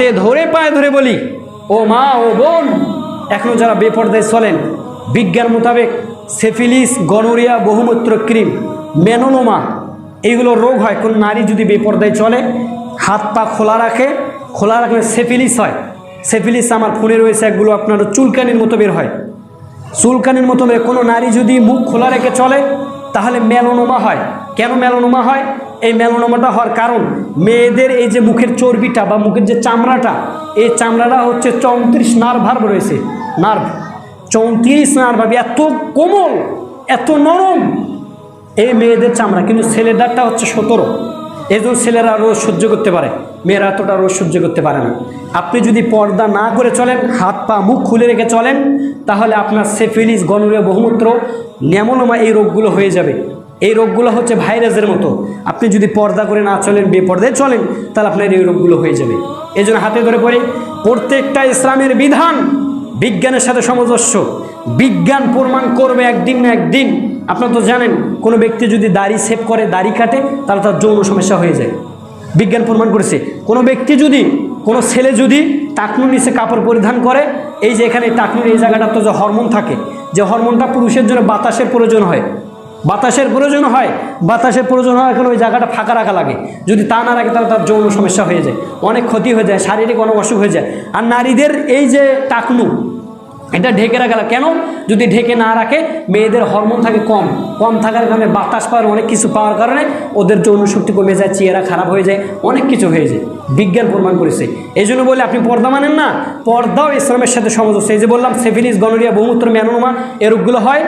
হাতে ধরে পায়ে ধরে বলি, ও মা ও বোন, এখনও যারা বেপর্দায় চলেন, বিজ্ঞান মোতাবেক সিফিলিস, গনোরিয়া, বহুমূত্র ক্রিম, মেনোনোমা এইগুলো রোগ হয় কোন নারী যদি বেপর্দায় চলে, হাত পা খোলা রাখলে সিফিলিস হয়। সিফিলিস আমার ফোনে রয়েছে, একগুলো আপনার চুলকানির মতো বের হয়, চুলকানির মতো বের। কোনো নারী যদি মুখ খোলা রেখে চলে তাহলে মেলানোমা হয়। কেন মেলানোমা হয়? এই মেলানোমাটা হওয়ার কারণ মেয়েদের এই যে মুখের চর্বিটা বা মুখের যে চামড়াটা, এই চামড়াটা হচ্ছে 34 নার্ভ রয়েছে, নার্ভ 34 নার্ভ, এত কোমল এত নরম এই মেয়েদের চামড়া, কিন্তু ছেলেদারটা হচ্ছে 17। এই জন্য ছেলেরা রোজ সহ্য করতে পারে, মেয়েরা এতটা রোজ সহ্য করতে পারে না। আপনি যদি পর্দা না করে চলেন, হাত পা মুখ খুলে রেখে চলেন, তাহলে আপনার সিফিলিস, গনোরিয়া, বহুমূত্র, মেলানোমা এই রোগগুলো হয়ে যাবে। এই রোগগুলো হচ্ছে ভাইরাসের মতো। আপনি যদি পর্দা করে না চলেন, বেপর্দায় চলেন, তাহলে আপনার এই রোগগুলো হয়ে যাবে। এই জন্য হাতে ধরে পড়ে, প্রত্যেকটা ইসলামের বিধান বিজ্ঞানের সাথে সামঞ্জস্য। বিজ্ঞান প্রমাণ করবে একদিন না একদিন। আপনারা তো জানেন, কোনো ব্যক্তি যদি দাড়ি সেভ করে, দাড়ি কাটে, তাহলে তার যৌন সমস্যা হয়ে যায়। বিজ্ঞান প্রমাণ করেছে। কোনো ব্যক্তি যদি, কোনো ছেলে যদি টাকনুর নিচে কাপড় পরিধান করে, এই যে এখানে টাকনুর এই জায়গাটা তো যে হরমোন থাকে, যে হরমোনটা পুরুষের জন্য বাতাসের প্রয়োজন হয়, বাতাসের প্রয়োজন হয়, এখন ওই জায়গাটা ফাঁকা রাখা লাগে। যদি তা না রাখে তাহলে তার যৌন সমস্যা হয়ে যায়, অনেক ক্ষতি হয়ে যায়, শারীরিক অনেক অসুখ হয়ে যায়। আর নারীদের এই যে টাকনু, এটা ঢেকে রাখা কেন? যদি ঢেকে না রাখে, মেয়েদের হরমোন থাকে কম থাকার কারণে, বাতাস পাওয়ার অনেক কিছু পাওয়ার কারণে ওদের যৌন শক্তি কমে যায়, চেহারা খারাপ হয়ে যায়, অনেক কিছু হয়ে যায়। বিজ্ঞান প্রমাণ করেছে। এই জন্য বলে আপনি পর্দা মানেন না, পর্দাও ইসলামের সাথে সামঞ্জস্য। এই যে বললাম সিফিলিস, গনোরিয়া, বহুমূত্র, মেলানোমা এই রোগগুলো হয়।